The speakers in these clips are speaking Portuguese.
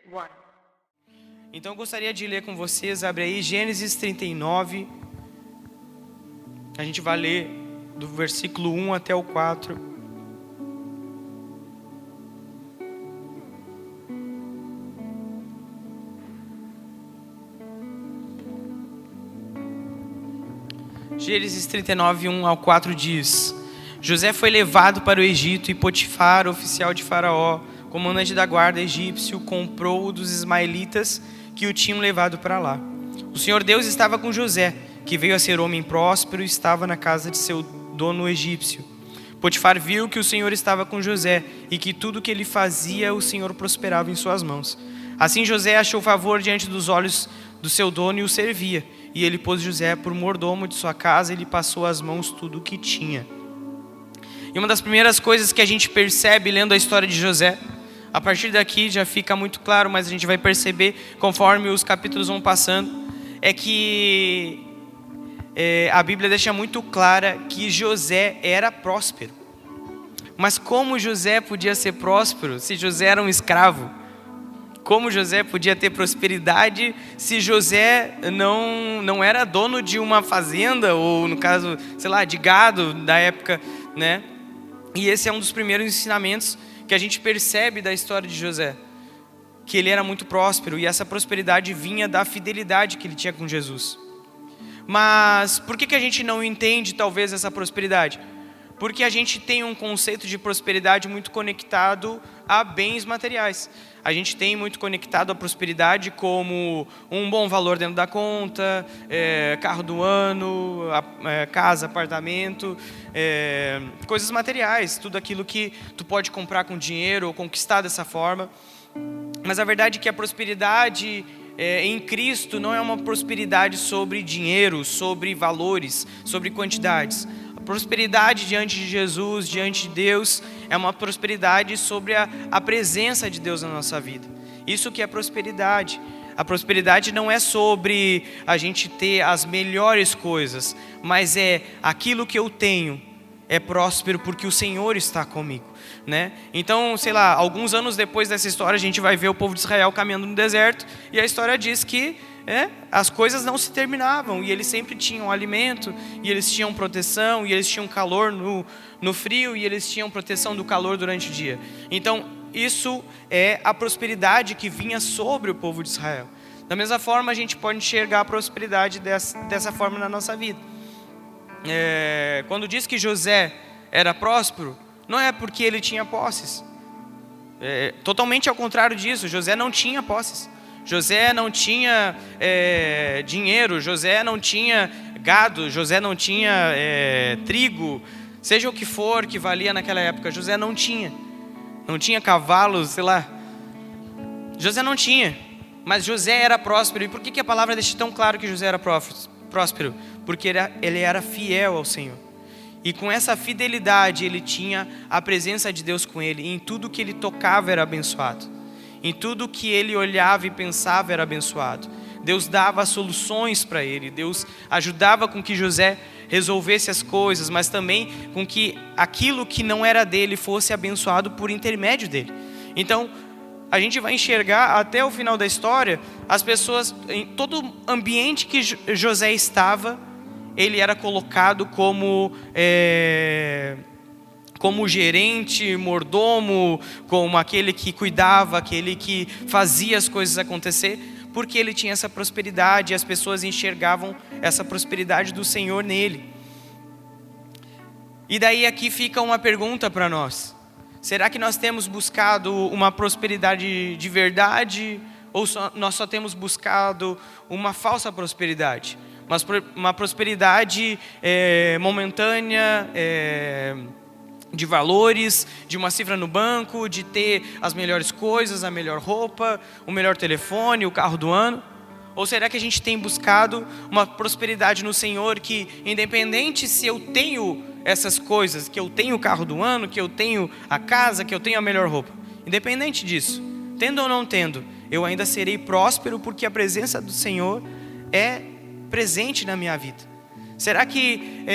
1. Então eu gostaria de ler com vocês, abre aí Gênesis 39. A gente vai ler do versículo 1 até o 4. Gênesis 39, 1 ao 4 diz: José foi levado para o Egito e Potifar, oficial de Faraó, comandante da guarda egípcio, comprou-o dos ismaelitas que o tinham levado para lá. O Senhor Deus estava com José, que veio a ser homem próspero e estava na casa de seu dono egípcio. Potifar viu que o Senhor estava com José e que tudo que ele fazia o Senhor prosperava em suas mãos. Assim José achou favor diante dos olhos do seu dono e o servia. E ele pôs José por mordomo de sua casa e lhe passou às mãos tudo o que tinha. E uma das primeiras coisas que a gente percebe lendo a história de José, a partir daqui já fica muito claro, mas a gente vai perceber conforme os capítulos vão passando, é que a Bíblia deixa muito clara que José era próspero. Mas como José podia ser próspero se José era um escravo? Como José podia ter prosperidade se José não era dono de uma fazenda, ou no caso, sei lá, de gado da época, né? E esse é um dos primeiros ensinamentos que a gente percebe da história de José, que ele era muito próspero e essa prosperidade vinha da fidelidade que ele tinha com Jesus. Mas por que a gente não entende talvez essa prosperidade? Porque a gente tem um conceito de prosperidade muito conectado a bens materiais. A gente tem muito conectado a prosperidade como um bom valor dentro da conta, carro do ano, casa, apartamento, coisas materiais, tudo aquilo que tu pode comprar com dinheiro ou conquistar dessa forma. Mas a verdade é que a prosperidade em Cristo não é uma prosperidade sobre dinheiro, sobre valores, sobre quantidades. A prosperidade diante de Jesus, diante de Deus, é uma prosperidade sobre a presença de Deus na nossa vida. Isso que é prosperidade. A prosperidade não é sobre a gente ter as melhores coisas, mas é aquilo que eu tenho é próspero porque o Senhor está comigo, né? Então, sei lá, alguns anos depois dessa história, a gente vai ver o povo de Israel caminhando no deserto, e a história diz que as coisas não se terminavam, e eles sempre tinham alimento, e eles tinham proteção, e eles tinham calor no frio, e eles tinham proteção do calor durante o dia. Então, isso é a prosperidade que vinha sobre o povo de Israel. Da mesma forma, a gente pode enxergar a prosperidade dessa forma na nossa vida. Quando diz que José era próspero, não é porque ele tinha posses. Totalmente ao contrário disso, José não tinha posses. José não tinha dinheiro, José não tinha gado, José não tinha trigo, seja o que for que valia naquela época, José não tinha cavalos, sei lá. José não tinha, mas José era próspero. E por que a palavra deixa tão claro que José era próspero? Porque ele era fiel ao Senhor. E com essa fidelidade ele tinha a presença de Deus com ele. E em tudo que ele tocava era abençoado. Em tudo que ele olhava e pensava era abençoado. Deus dava soluções para ele. Deus ajudava com que José resolvesse as coisas, mas também com que aquilo que não era dele fosse abençoado por intermédio dele. Então, a gente vai enxergar até o final da história, as pessoas, em todo ambiente que José estava, ele era colocado como gerente, mordomo, como aquele que cuidava, aquele que fazia as coisas acontecer, porque ele tinha essa prosperidade e as pessoas enxergavam essa prosperidade do Senhor nele. E daí aqui fica uma pergunta para nós: será que nós temos buscado uma prosperidade de verdade ou nós só temos buscado uma falsa prosperidade? Uma prosperidade momentânea, de valores, de uma cifra no banco, de ter as melhores coisas, a melhor roupa, o melhor telefone, o carro do ano? Ou será que a gente tem buscado uma prosperidade no Senhor que, independente se eu tenho essas coisas, que eu tenho o carro do ano, que eu tenho a casa, que eu tenho a melhor roupa, independente disso, tendo ou não tendo, eu ainda serei próspero porque a presença do Senhor é presente na minha vida? Será que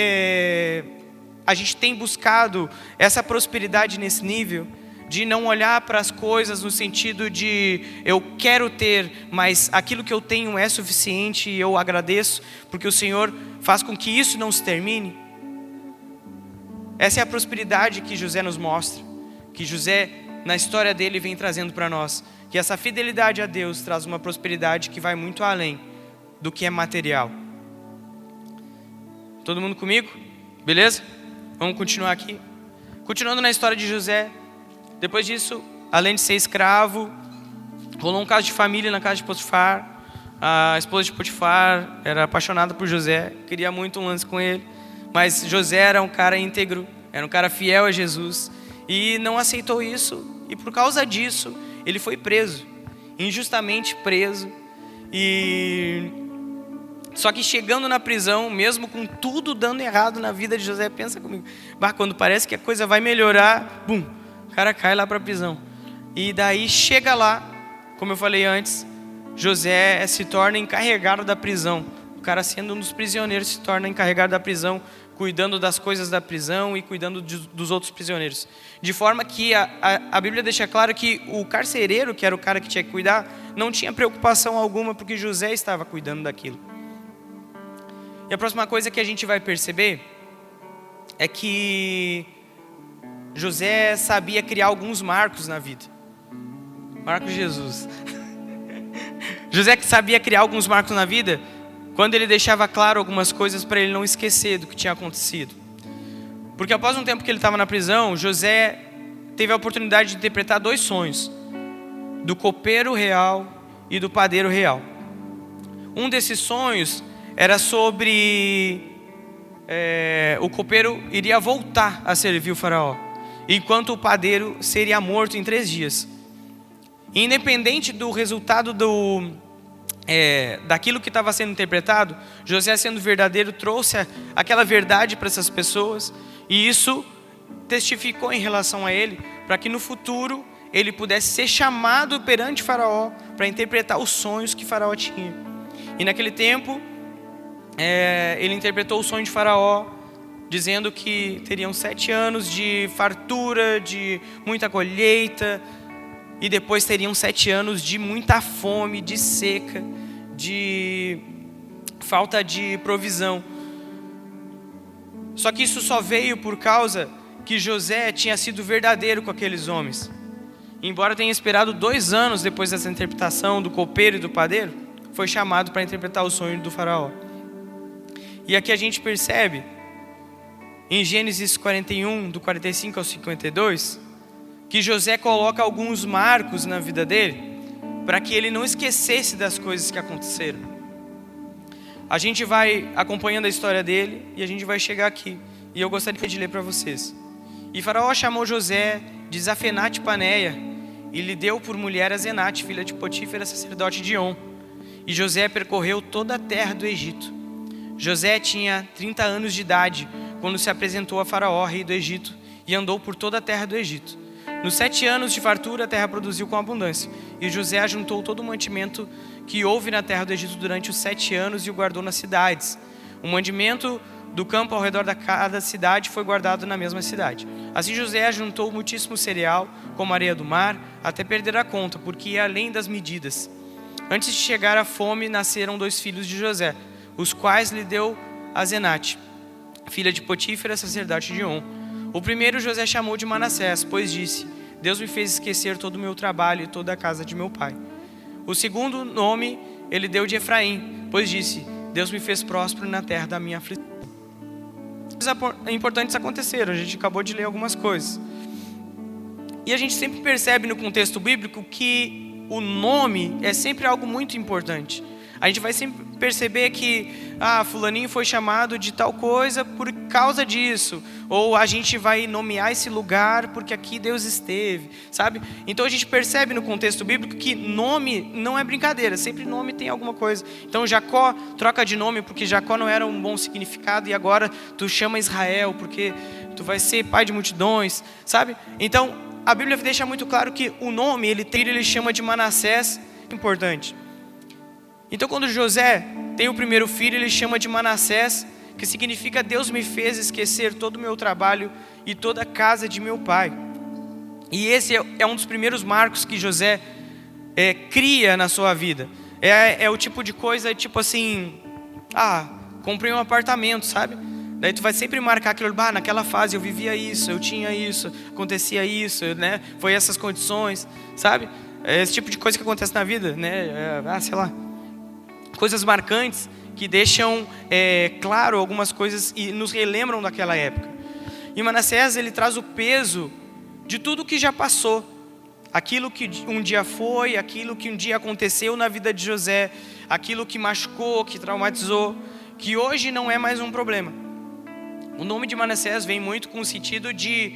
a gente tem buscado essa prosperidade nesse nível de não olhar para as coisas no sentido de eu quero ter, mas aquilo que eu tenho é suficiente e eu agradeço, porque o Senhor faz com que isso não se termine. Essa é a prosperidade que José nos mostra, que José, na história dele, vem trazendo para nós. Que essa fidelidade a Deus traz uma prosperidade que vai muito além do que é material. Todo mundo comigo? Beleza? Vamos continuar aqui. Continuando na história de José. Depois disso, além de ser escravo, rolou um caso de família na casa de Potifar. A esposa de Potifar era apaixonada por José, queria muito um lance com ele. Mas José era um cara íntegro, era um cara fiel a Jesus. E não aceitou isso. E por causa disso, ele foi preso. Injustamente preso. Só que chegando na prisão, mesmo com tudo dando errado na vida de José, pensa comigo. Quando parece que a coisa vai melhorar, bum, o cara cai lá para a prisão. E daí chega lá, como eu falei antes, José se torna encarregado da prisão. O cara, sendo um dos prisioneiros, se torna encarregado da prisão, cuidando das coisas da prisão e cuidando dos outros prisioneiros. De forma que a Bíblia deixa claro que o carcereiro, que era o cara que tinha que cuidar, não tinha preocupação alguma, porque José estava cuidando daquilo. E a próxima coisa que a gente vai perceber é que José sabia criar alguns marcos na vida. Marcos de Jesus. José que sabia criar alguns marcos na vida, quando ele deixava claro algumas coisas para ele não esquecer do que tinha acontecido. Porque após um tempo que ele estava na prisão, José teve a oportunidade de interpretar 2 sonhos. Do copeiro real e do padeiro real. Um desses sonhos era sobre o copeiro iria voltar a servir o faraó, enquanto o padeiro seria morto em 3 dias. E independente do resultado daquilo que estava sendo interpretado, José, sendo verdadeiro, trouxe aquela verdade para essas pessoas, e isso testificou em relação a ele, para que no futuro ele pudesse ser chamado perante Faraó para interpretar os sonhos que Faraó tinha. E naquele tempo ele interpretou o sonho de Faraó, dizendo que teriam 7 anos de fartura, de muita colheita, e depois teriam 7 anos de muita fome, de seca, de falta de provisão. Só que isso só veio por causa que José tinha sido verdadeiro com aqueles homens. Embora tenha esperado 2 anos depois dessa interpretação do copeiro e do padeiro, foi chamado para interpretar o sonho do faraó. E aqui a gente percebe, em Gênesis 41, do 45 ao 52, que José coloca alguns marcos na vida dele, para que ele não esquecesse das coisas que aconteceram. A gente vai acompanhando a história dele, e a gente vai chegar aqui, e eu gostaria de ler para vocês. E Faraó chamou José de Zafenate Paneia, e lhe deu por mulher a Zenate, filha de Potífera, sacerdote de On. E José percorreu toda a terra do Egito. José tinha 30 anos de idade, quando se apresentou a Faraó, rei do Egito, e andou por toda a terra do Egito. Nos 7 anos de fartura, a terra produziu com abundância. E José ajuntou todo o mantimento que houve na terra do Egito durante os 7 anos e o guardou nas cidades. O mantimento do campo ao redor da cada cidade foi guardado na mesma cidade. Assim José ajuntou muitíssimo cereal, como a areia do mar, até perder a conta, porque ia além das medidas. Antes de chegar a fome, nasceram 2 filhos de José, os quais lhe deu a Zenate, filha de Potífera, sacerdote de On. O primeiro José chamou de Manassés, pois disse: Deus me fez esquecer todo o meu trabalho e toda a casa de meu pai. O segundo nome ele deu de Efraim, pois disse: Deus me fez próspero na terra da minha aflição. Coisas importantes aconteceram, a gente acabou de ler algumas coisas. E a gente sempre percebe no contexto bíblico que o nome é sempre algo muito importante. A gente vai sempre perceber que fulaninho foi chamado de tal coisa por causa disso, ou a gente vai nomear esse lugar porque aqui Deus esteve, sabe? Então a gente percebe no contexto bíblico que nome não é brincadeira, sempre nome tem alguma coisa. Então Jacó troca de nome porque Jacó não era um bom significado, e agora tu chama Israel porque tu vai ser pai de multidões, sabe? Então a Bíblia deixa muito claro que o nome ele chama de Manassés, importante. Então quando José tem o primeiro filho, ele chama de Manassés, que significa Deus me fez esquecer todo o meu trabalho e toda a casa de meu pai. E esse é um dos primeiros marcos que José cria na sua vida. É o tipo de coisa, tipo assim, comprei um apartamento, sabe? Daí tu vai sempre marcar aquilo, naquela fase eu vivia isso, eu tinha isso, acontecia isso, né? Foi essas condições, sabe? É esse tipo de coisa que acontece na vida, né? Sei lá, coisas marcantes que deixam claro algumas coisas e nos relembram daquela época. E Manassés, ele traz o peso de tudo que já passou, aquilo que um dia foi, aquilo que um dia aconteceu na vida de José, aquilo que machucou, que traumatizou, que hoje não é mais um problema. O nome de Manassés vem muito com o sentido de,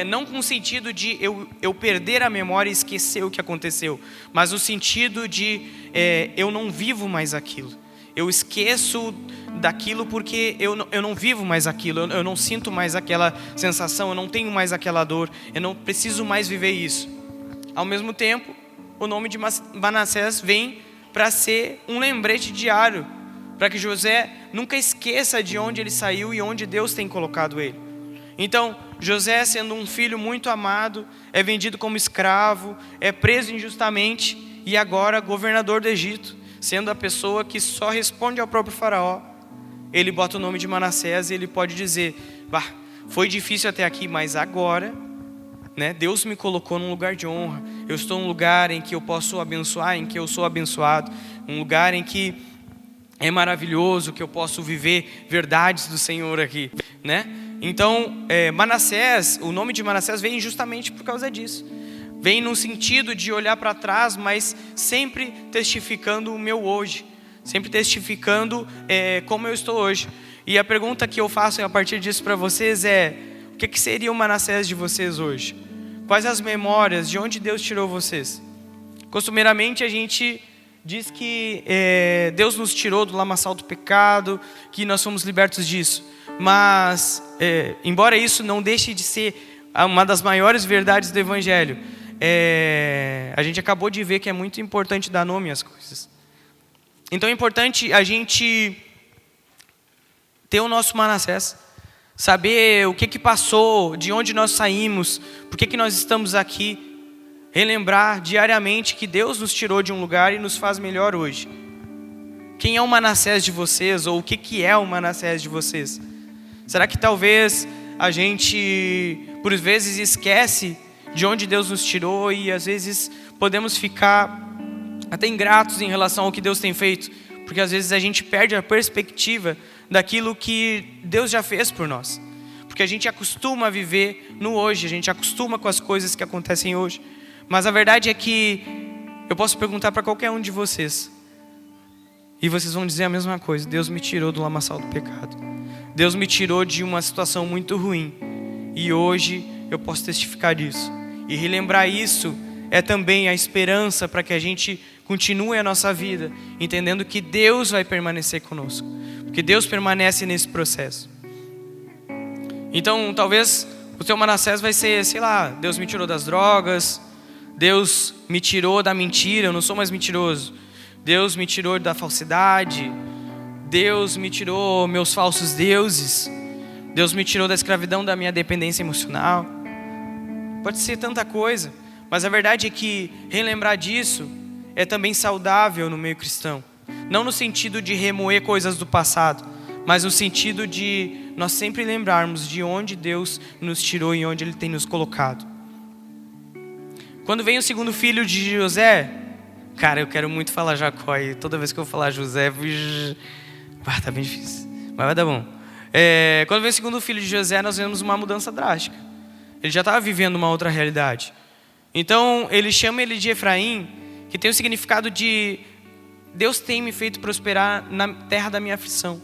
não com o sentido de eu perder a memória e esquecer o que aconteceu, mas no sentido de eu não vivo mais aquilo. Eu esqueço daquilo porque eu não vivo mais aquilo, eu não sinto mais aquela sensação, eu não tenho mais aquela dor, eu não preciso mais viver isso. Ao mesmo tempo, o nome de Manassés vem para ser um lembrete diário, para que José nunca esqueça de onde ele saiu e onde Deus tem colocado ele. Então, José, sendo um filho muito amado, é vendido como escravo, é preso injustamente e agora governador do Egito, sendo a pessoa que só responde ao próprio faraó. Ele bota o nome de Manassés e ele pode dizer, foi difícil até aqui, mas agora, né, Deus me colocou num lugar de honra. Eu estou num lugar em que eu posso abençoar, em que eu sou abençoado, um lugar em que é maravilhoso, que eu posso viver verdades do Senhor aqui, né? Então, Manassés, o nome de Manassés vem justamente por causa disso. Vem no sentido de olhar para trás, mas sempre testificando o meu hoje, sempre testificando como eu estou hoje. E a pergunta que eu faço a partir disso para vocês é: o que seria o Manassés de vocês hoje? Quais as memórias, de onde Deus tirou vocês? Costumeiramente a gente diz que Deus nos tirou do lamaçal do pecado, que nós somos libertos disso. Mas, embora isso não deixe de ser uma das maiores verdades do Evangelho, a gente acabou de ver que é muito importante dar nome às coisas. Então é importante a gente ter o nosso Manassés, saber o que passou, de onde nós saímos, por que nós estamos aqui. Relembrar diariamente que Deus nos tirou de um lugar e nos faz melhor hoje. Quem é o Manassés de vocês? Ou o que é o Manassés de vocês? Será que talvez a gente, por vezes, esquece de onde Deus nos tirou e às vezes podemos ficar até ingratos em relação ao que Deus tem feito? Porque às vezes a gente perde a perspectiva daquilo que Deus já fez por nós. Porque a gente acostuma a viver no hoje, a gente acostuma com as coisas que acontecem hoje. Mas a verdade é que eu posso perguntar para qualquer um de vocês e vocês vão dizer a mesma coisa: Deus me tirou do lamaçal do pecado. Deus me tirou de uma situação muito ruim e hoje eu posso testificar disso. E relembrar isso é também a esperança para que a gente continue a nossa vida, entendendo que Deus vai permanecer conosco, porque Deus permanece nesse processo. Então talvez o teu Manassés vai ser, sei lá, Deus me tirou das drogas, Deus me tirou da mentira, eu não sou mais mentiroso. Deus me tirou da falsidade. Deus me tirou meus falsos deuses. Deus me tirou da escravidão da minha dependência emocional. Pode ser tanta coisa, mas a verdade é que relembrar disso é também saudável no meio cristão. Não no sentido de remoer coisas do passado, mas no sentido de nós sempre lembrarmos de onde Deus nos tirou e onde Ele tem nos colocado. Quando vem o segundo filho de José, cara, eu quero muito falar Jacó, e toda vez que eu falar José, tá bem difícil, mas vai dar bom. Quando vem o segundo filho de José, nós vemos uma mudança drástica. Ele já estava vivendo uma outra realidade. Então, ele chama ele de Efraim, que tem o significado de Deus tem me feito prosperar na terra da minha aflição.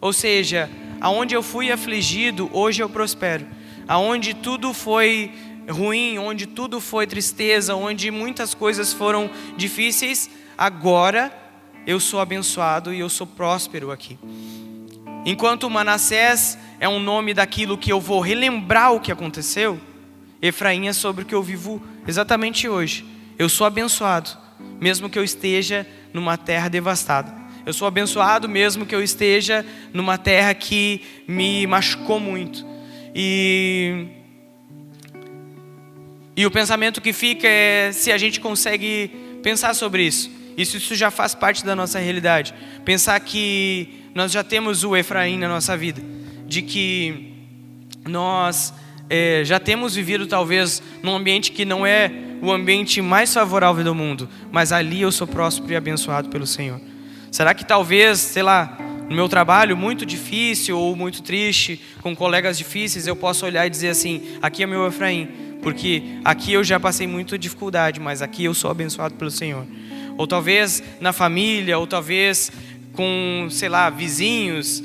Ou seja, aonde eu fui afligido, hoje eu prospero. Aonde tudo foi ruim, onde tudo foi tristeza, onde muitas coisas foram difíceis, agora eu sou abençoado e eu sou próspero aqui. Enquanto Manassés é um nome daquilo que eu vou relembrar o que aconteceu, Efraim é sobre o que eu vivo exatamente hoje. Eu sou abençoado, mesmo que eu esteja numa terra devastada. Eu sou abençoado mesmo que eu esteja numa terra que me machucou muito. E E o pensamento que fica é se a gente consegue pensar sobre isso. Isso já faz parte da nossa realidade. Pensar que nós já temos o Efraim na nossa vida. De que nós já temos vivido talvez num ambiente que não é o ambiente mais favorável do mundo. Mas ali eu sou próspero e abençoado pelo Senhor. Será que talvez, sei lá, no meu trabalho muito difícil ou muito triste, com colegas difíceis, eu posso olhar e dizer assim, aqui é meu Efraim, porque aqui eu já passei muita dificuldade, mas aqui eu sou abençoado pelo Senhor. Ou talvez na família, ou talvez com, sei lá, vizinhos,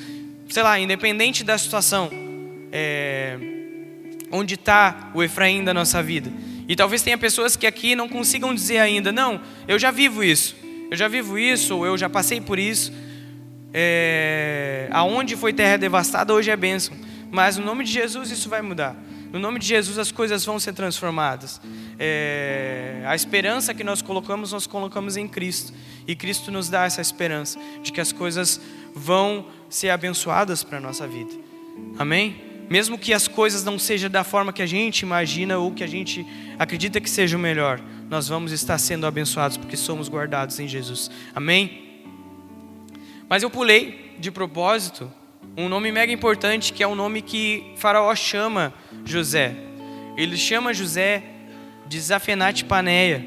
sei lá, independente da situação, onde está o Efraim da nossa vida. E talvez tenha pessoas que aqui não consigam dizer ainda, não, eu já vivo isso, ou eu já passei por isso. Aonde foi terra devastada hoje é bênção, mas no nome de Jesus isso vai mudar. No nome de Jesus as coisas vão ser transformadas. A esperança que nós colocamos em Cristo, e Cristo nos dá essa esperança de que as coisas vão ser abençoadas para a nossa vida. Amém? Mesmo que as coisas não sejam da forma que a gente imagina ou que a gente acredita que seja o melhor, nós vamos estar sendo abençoados porque somos guardados em Jesus. Amém? Mas eu pulei, de propósito, um nome mega importante, que é o nome que Faraó chama José. Ele chama José de Zafenate-Paneia.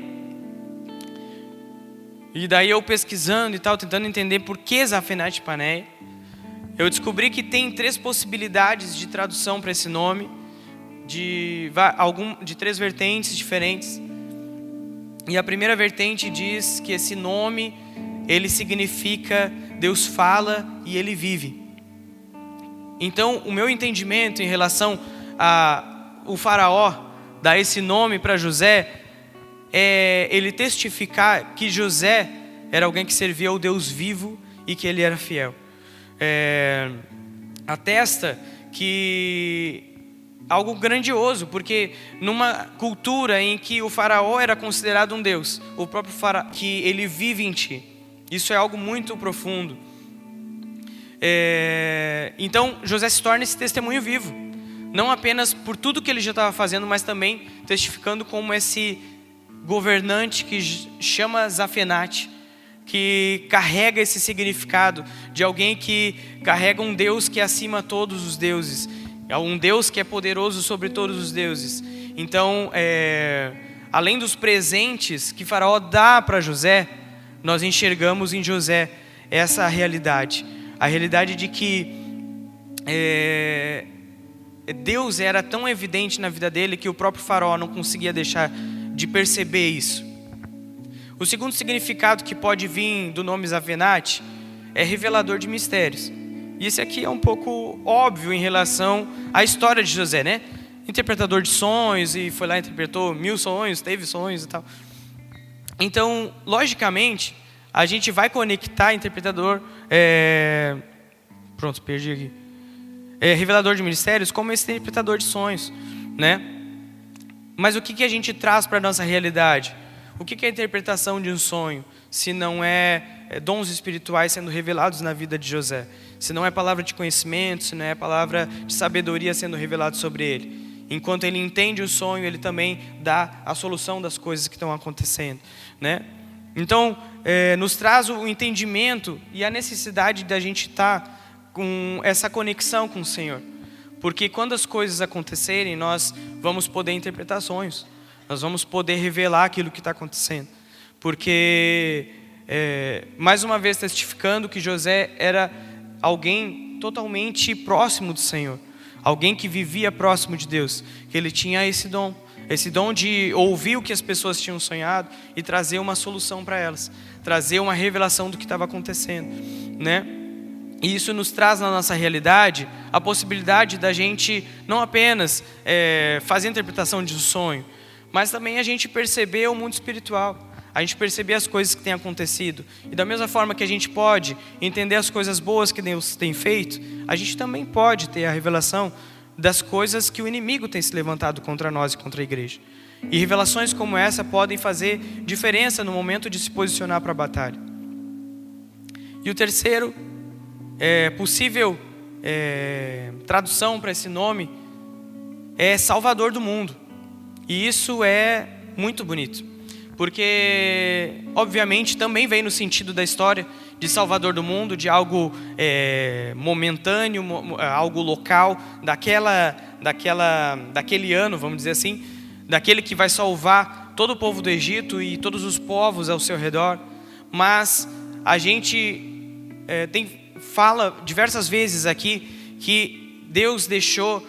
E daí eu pesquisando e tal, tentando entender por que Zafenate-Paneia, eu descobri que tem 3 possibilidades de tradução para esse nome, de 3 vertentes diferentes. E a primeira vertente diz que esse nome, ele significa Deus fala e Ele vive. Então, o meu entendimento em relação a o Faraó dar esse nome para José é ele testificar que José era alguém que servia ao Deus vivo e que ele era fiel. Atesta que algo grandioso, porque numa cultura em que o Faraó era considerado um Deus, o próprio Faraó, que ele vive em ti. Isso é algo muito profundo. Então José se torna esse testemunho vivo, não apenas por tudo que ele já estava fazendo, mas também testificando como esse governante que chama Zafenate, que carrega esse significado de alguém que carrega um Deus que é acima de todos os deuses, é um Deus que é poderoso sobre todos os deuses. Então, além dos presentes que Faraó dá para José, nós enxergamos em José essa realidade. A realidade de que Deus era tão evidente na vida dele que o próprio Faraó não conseguia deixar de perceber isso. O segundo significado que pode vir do nome Zafenate é revelador de mistérios. E esse aqui é um pouco óbvio em relação à história de José, né? Interpretador de sonhos, e foi lá e interpretou 1000 sonhos, teve sonhos e tal. Então, logicamente, a gente vai conectar interpretador, pronto, perdi aqui. Revelador de mistérios como esse interpretador de sonhos, né? Mas o que a gente traz para a nossa realidade? O que é a interpretação de um sonho, se não é dons espirituais sendo revelados na vida de José? Se não é palavra de conhecimento, se não é palavra de sabedoria sendo revelada sobre ele. Enquanto ele entende o sonho, ele também dá a solução das coisas que estão acontecendo, né? Então, nos traz o entendimento e a necessidade da gente estar com essa conexão com o Senhor. Porque quando as coisas acontecerem, nós vamos poder interpretar sonhos. Nós vamos poder revelar aquilo que está acontecendo. Porque, mais uma vez testificando que José era alguém totalmente próximo do Senhor. Alguém que vivia próximo de Deus. Que ele tinha esse dom de ouvir o que as pessoas tinham sonhado e trazer uma solução para elas. Trazer uma revelação do que estava acontecendo, né? E isso nos traz na nossa realidade a possibilidade da gente não apenas fazer a interpretação de um sonho, mas também a gente perceber o mundo espiritual, a gente perceber as coisas que têm acontecido. E da mesma forma que a gente pode entender as coisas boas que Deus tem feito, a gente também pode ter a revelação das coisas que o inimigo tem se levantado contra nós e contra a igreja. E revelações como essa podem fazer diferença no momento de se posicionar para a batalha. E o terceiro, possível tradução para esse nome é Salvador do mundo. E isso é muito bonito, porque obviamente também vem no sentido da história de Salvador do mundo, de algo momentâneo, algo local, daquele ano, vamos dizer assim, daquele que vai salvar todo o povo do Egito e todos os povos ao seu redor. Mas a gente fala diversas vezes aqui que Deus deixou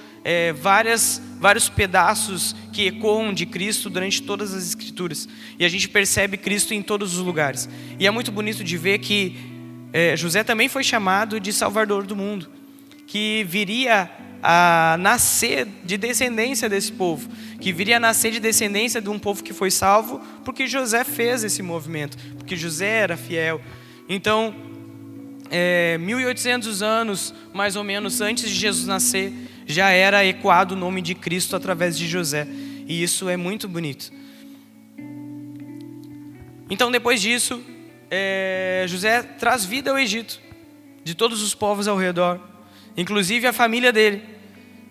vários pedaços que ecoam de Cristo durante todas as Escrituras, e a gente percebe Cristo em todos os lugares. E é muito bonito de ver que José também foi chamado de Salvador do mundo, que viria a nascer de descendência desse povo, que viria a nascer de descendência de um povo que foi salvo, porque José fez esse movimento, porque José era fiel. Então, 1800 anos, mais ou menos, antes de Jesus nascer, já era ecoado o nome de Cristo através de José. E isso é muito bonito. Então, depois disso, José traz vida ao Egito, de todos os povos ao redor, inclusive a família dele.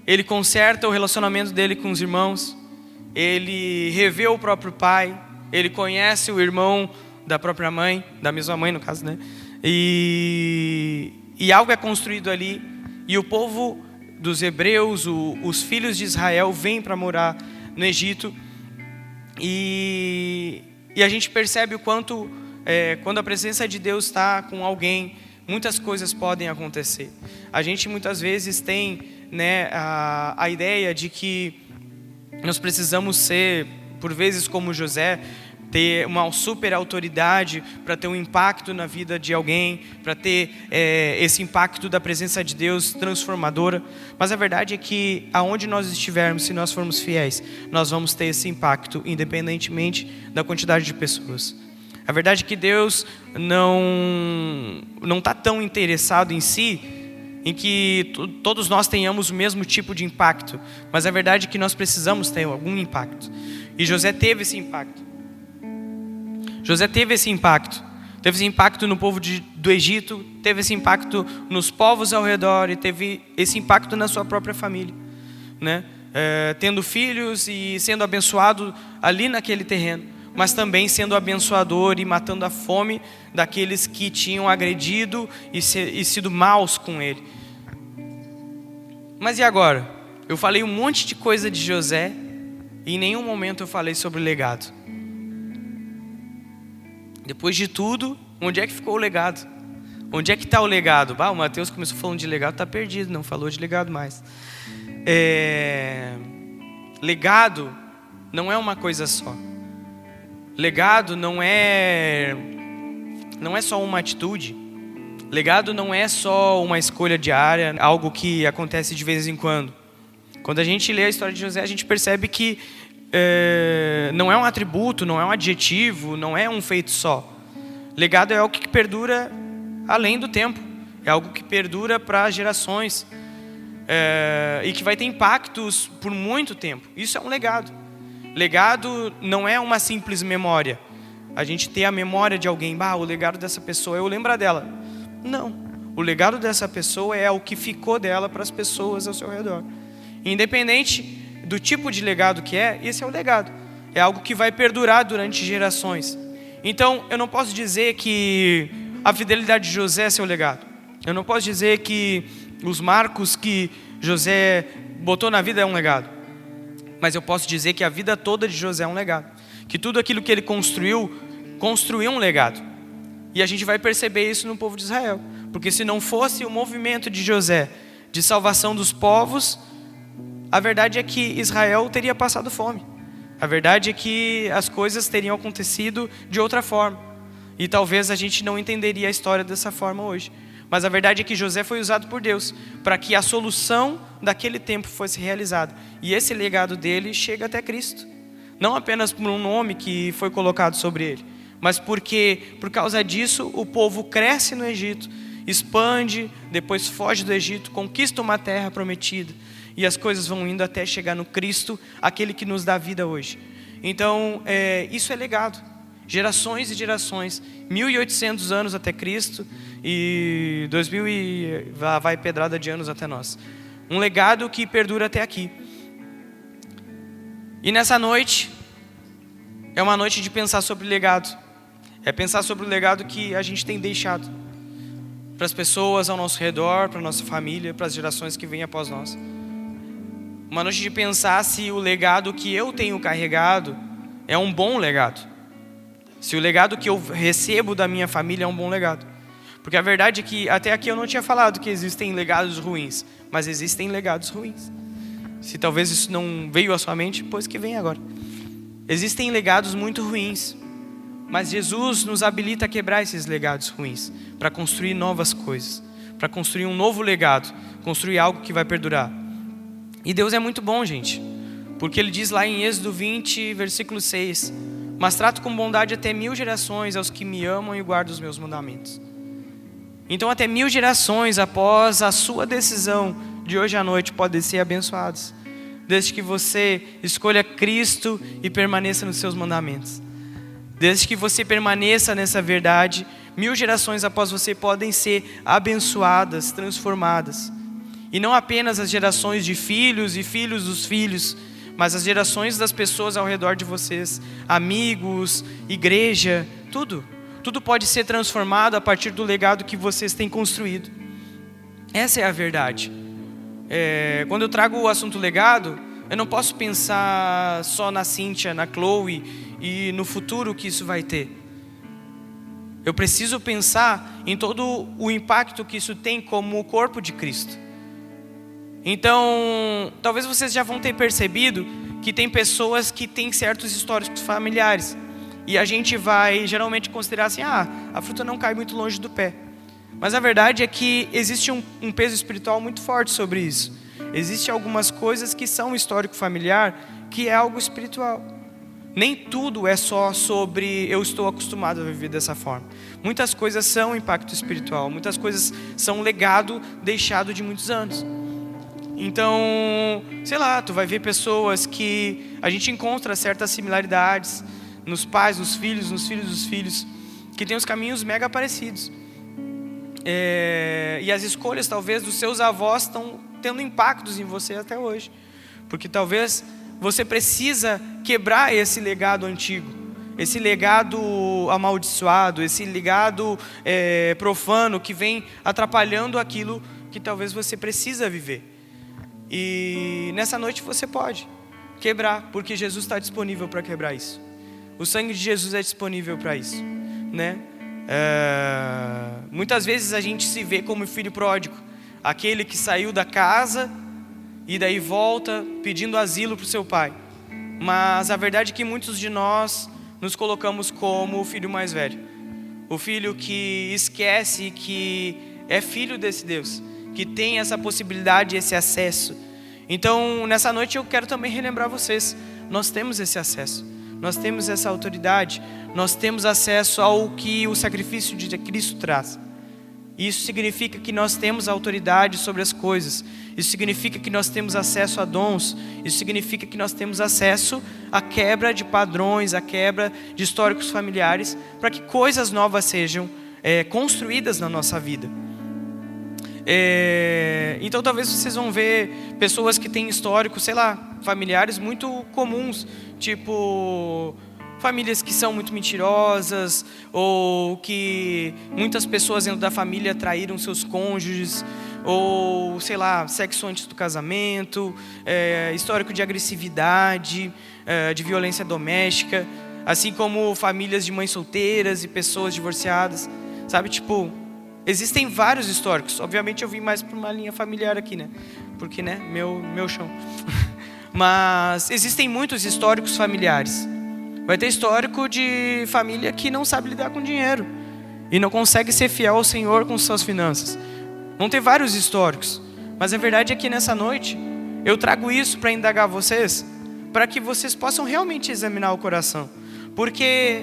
Ele conserta o relacionamento dele com os irmãos, ele revê o próprio pai, ele conhece o irmão da própria mãe, da mesma mãe no caso, né? E algo é construído ali, e o povo dos hebreus, os filhos de Israel, vêm para morar no Egito. E a gente percebe o quanto, quando a presença de Deus está com alguém, muitas coisas podem acontecer. A gente muitas vezes tem, né, a ideia de que nós precisamos ser, por vezes como José, ter uma super autoridade para ter um impacto na vida de alguém, para ter esse impacto da presença de Deus transformadora. Mas a verdade é que aonde nós estivermos, se nós formos fiéis, nós vamos ter esse impacto, independentemente da quantidade de pessoas. A verdade é que Deus não está tão interessado em si, em que todos nós tenhamos o mesmo tipo de impacto, mas a verdade é que nós precisamos ter algum impacto. E José teve esse impacto. José teve esse impacto no povo do Egito, teve esse impacto nos povos ao redor e teve esse impacto na sua própria família, né? Tendo filhos e sendo abençoado ali naquele terreno, mas também sendo abençoador e matando a fome daqueles que tinham agredido e sido maus com ele. Mas e agora? Eu falei um monte de coisa de José e em nenhum momento eu falei sobre o legado. Depois de tudo, onde é que ficou o legado? Onde é que está o legado? O Mateus começou falando de legado, está perdido, não falou de legado mais. Legado não é uma coisa só. Legado não é só uma atitude. Legado não é só uma escolha diária, algo que acontece de vez em quando. Quando a gente lê a história de José, a gente percebe que não é um atributo, não é um adjetivo, não é um feito só. Legado é algo que perdura além do tempo, é algo que perdura para gerações, e que vai ter impactos por muito tempo. Isso é um legado. Legado não é uma simples memória. A gente ter a memória de alguém, o legado dessa pessoa, eu lembro dela. Não, o legado dessa pessoa é o que ficou dela para as pessoas ao seu redor. Independente do tipo de legado que esse é o legado. É algo que vai perdurar durante gerações. Então, eu não posso dizer que a fidelidade de José é seu legado. Eu não posso dizer que os marcos que José botou na vida é um legado. Mas eu posso dizer que a vida toda de José é um legado. Que tudo aquilo que ele construiu um legado. E a gente vai perceber isso no povo de Israel. Porque se não fosse o movimento de José de salvação dos povos, a verdade é que Israel teria passado fome. A verdade é que as coisas teriam acontecido de outra forma. E talvez a gente não entenderia a história dessa forma hoje. Mas a verdade é que José foi usado por Deus para que a solução daquele tempo fosse realizada. E esse legado dele chega até Cristo. Não apenas por um nome que foi colocado sobre ele, mas porque, por causa disso, o povo cresce no Egito, expande, depois foge do Egito, conquista uma terra prometida. E as coisas vão indo até chegar no Cristo, aquele que nos dá vida hoje. Então, isso é legado. Gerações e gerações, 1800 anos até Cristo e 2000 e vai pedrada de anos até nós. Um legado que perdura até aqui. E nessa noite, é uma noite de pensar sobre o legado. É pensar sobre o legado que a gente tem deixado para as pessoas ao nosso redor, para a nossa família, para as gerações que vêm após nós. Uma noite de pensar se o legado que eu tenho carregado é um bom legado. Se o legado que eu recebo da minha família é um bom legado. Porque a verdade é que até aqui eu não tinha falado que existem legados ruins, mas existem legados ruins. Se talvez isso não veio à sua mente, pois que vem agora. Existem legados muito ruins, mas Jesus nos habilita a quebrar esses legados ruins, para construir novas coisas, para construir um novo legado, construir algo que vai perdurar. E Deus é muito bom, gente, porque Ele diz lá em Êxodo 20, versículo 6, mas trato com bondade até 1000 gerações aos que me amam e guardam os meus mandamentos. Então até 1000 gerações após a sua decisão de hoje à noite podem ser abençoados, desde que você escolha Cristo e permaneça nos seus mandamentos. Desde que você permaneça nessa verdade, 1000 gerações após você podem ser abençoadas, transformadas. E não apenas as gerações de filhos e filhos dos filhos, mas as gerações das pessoas ao redor de vocês, amigos, igreja, tudo. Tudo pode ser transformado a partir do legado que vocês têm construído. Essa é a verdade. Quando eu trago o assunto legado, eu não posso pensar só na Cíntia, na Chloe e no futuro que isso vai ter. Eu preciso pensar em todo o impacto que isso tem como o corpo de Cristo. Então, talvez vocês já vão ter percebido que tem pessoas que têm certos históricos familiares. E a gente vai geralmente considerar assim, a fruta não cai muito longe do pé. Mas a verdade é que existe um peso espiritual muito forte sobre isso. Existem algumas coisas que são histórico familiar, que é algo espiritual. Nem tudo é só sobre eu estou acostumado a viver dessa forma. Muitas coisas são impacto espiritual, muitas coisas são legado deixado de muitos anos. Então, sei lá, tu vai ver pessoas que a gente encontra certas similaridades nos pais, nos filhos dos filhos, que tem os caminhos mega parecidos. E as escolhas talvez dos seus avós estão tendo impactos em você até hoje. Porque talvez você precisa quebrar esse legado antigo, esse legado amaldiçoado, esse legado profano que vem atrapalhando aquilo que talvez você precisa viver. E nessa noite você pode quebrar, porque Jesus está disponível para quebrar isso. O sangue de Jesus é disponível para isso, né? Muitas vezes a gente se vê como filho pródigo, aquele que saiu da casa e daí volta pedindo asilo para o seu pai. Mas a verdade é que muitos de nós nos colocamos como o filho mais velho, o filho que esquece que é filho desse Deus, que tem essa possibilidade, esse acesso. Então nessa noite eu quero também relembrar vocês, nós temos esse acesso, nós temos essa autoridade, nós temos acesso ao que o sacrifício de Cristo traz. Isso significa que nós temos autoridade sobre as coisas. Isso significa que nós temos acesso a dons. Isso significa que nós temos acesso à quebra de padrões, à quebra de históricos familiares, para que coisas novas sejam construídas na nossa vida. Então talvez vocês vão ver pessoas que têm históricos, sei lá, familiares muito comuns, tipo famílias que são muito mentirosas, ou que muitas pessoas dentro da família traíram seus cônjuges, ou sei lá, sexo antes do casamento, histórico de agressividade, de violência doméstica, assim como famílias de mães solteiras e pessoas divorciadas, sabe, tipo, existem vários históricos. Obviamente eu vim mais para uma linha familiar aqui, né, porque, né, meu chão. Mas existem muitos históricos familiares. Vai ter histórico de família que não sabe lidar com dinheiro e não consegue ser fiel ao Senhor com suas finanças. Vão ter vários históricos. Mas a verdade é que nessa noite eu trago isso para indagar vocês, para que vocês possam realmente examinar o coração. Porque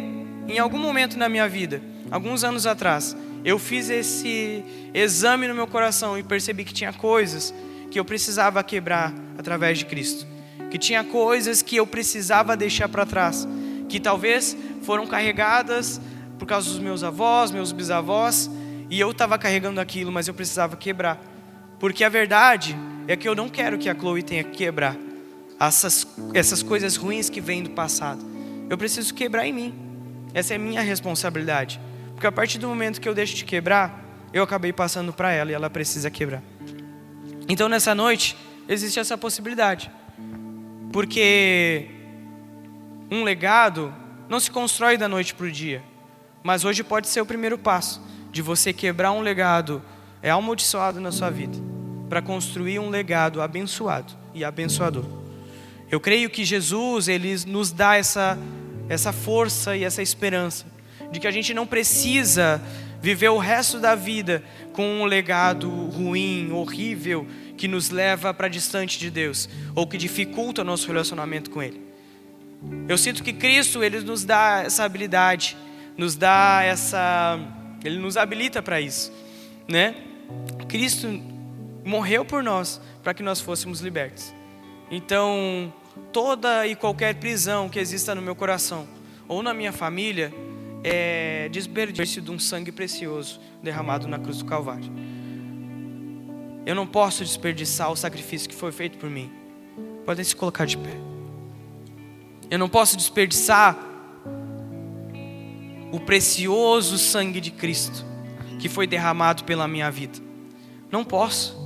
em algum momento na minha vida, alguns anos atrás, eu fiz esse exame no meu coração e percebi que tinha coisas que eu precisava quebrar através de Cristo. Que tinha coisas que eu precisava deixar para trás, que talvez foram carregadas por causa dos meus avós, meus bisavós, e eu estava carregando aquilo, mas eu precisava quebrar. Porque a verdade é que eu não quero que a Chloe tenha que quebrar. essas coisas ruins que vêm do passado. Eu preciso quebrar em mim. Essa é a minha responsabilidade. Porque a partir do momento que eu deixo de quebrar, eu acabei passando para ela e ela precisa quebrar. Então nessa noite, existe essa possibilidade. Porque um legado não se constrói da noite para o dia. Mas hoje pode ser o primeiro passo de você quebrar um legado amaldiçoado na sua vida, para construir um legado abençoado e abençoador. Eu creio que Jesus, Ele nos dá essa força e essa esperança de que a gente não precisa viver o resto da vida com um legado ruim, horrível, que nos leva para distante de Deus, ou que dificulta o nosso relacionamento com Ele. Eu sinto que Cristo, Ele nos dá essa habilidade, Ele nos habilita para isso, né? Cristo morreu por nós, para que nós fôssemos libertos. Então, toda e qualquer prisão que exista no meu coração, ou na minha família, é desperdício de um sangue precioso derramado na cruz do Calvário. Eu não posso desperdiçar o sacrifício que foi feito por mim. Podem se colocar de pé. Eu não posso desperdiçar o precioso sangue de Cristo que foi derramado pela minha vida. Não posso.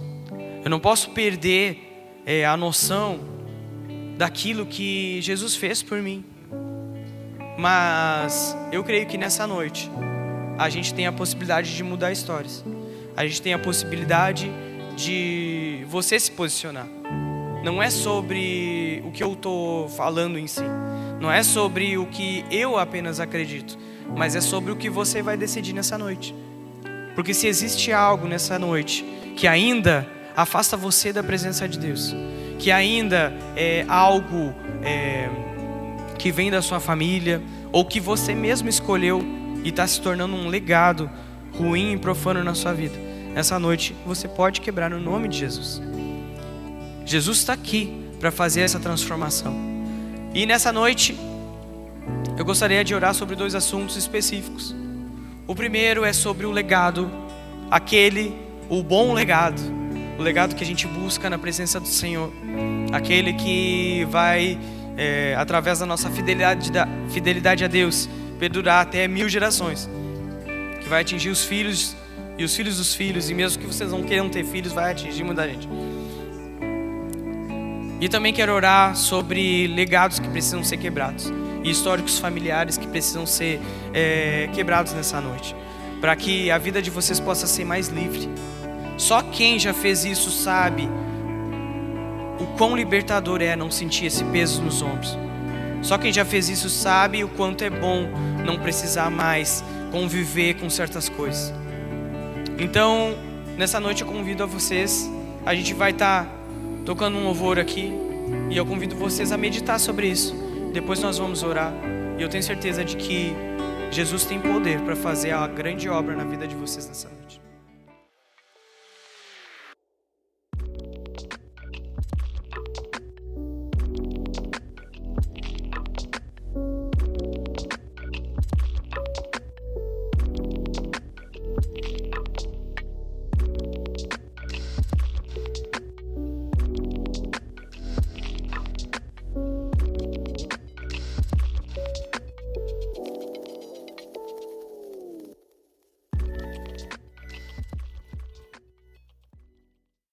Eu não posso perder a noção daquilo que Jesus fez por mim. Mas eu creio que nessa noite a gente tem a possibilidade de mudar histórias. A gente tem a possibilidade de você se posicionar. Não é sobre o que eu estou falando em si. Não é sobre o que eu apenas acredito. Mas é sobre o que você vai decidir nessa noite. Porque se existe algo nessa noite que ainda afasta você da presença de Deus, que ainda é algo que vem da sua família, ou que você mesmo escolheu e está se tornando um legado ruim e profano na sua vida, nessa noite você pode quebrar no nome de Jesus. Jesus está aqui para fazer essa transformação. E nessa noite eu gostaria de orar sobre 2 assuntos específicos. O primeiro é sobre o legado, o bom legado, o legado que a gente busca na presença do Senhor, aquele que vai, através da nossa fidelidade a Deus, perdurar até 1000 gerações, que vai atingir os filhos e os filhos dos filhos, e mesmo que vocês não queiram ter filhos, vai atingir muita gente. E também quero orar sobre legados que precisam ser quebrados, e históricos familiares que precisam ser quebrados nessa noite, para que a vida de vocês possa ser mais livre. Só quem já fez isso sabe o quão libertador é não sentir esse peso nos ombros. Só quem já fez isso sabe o quanto é bom não precisar mais conviver com certas coisas. Então, nessa noite eu convido a vocês, a gente vai estar tocando um louvor aqui, e eu convido vocês a meditar sobre isso. Depois nós vamos orar, e eu tenho certeza de que Jesus tem poder para fazer a grande obra na vida de vocês nessa noite.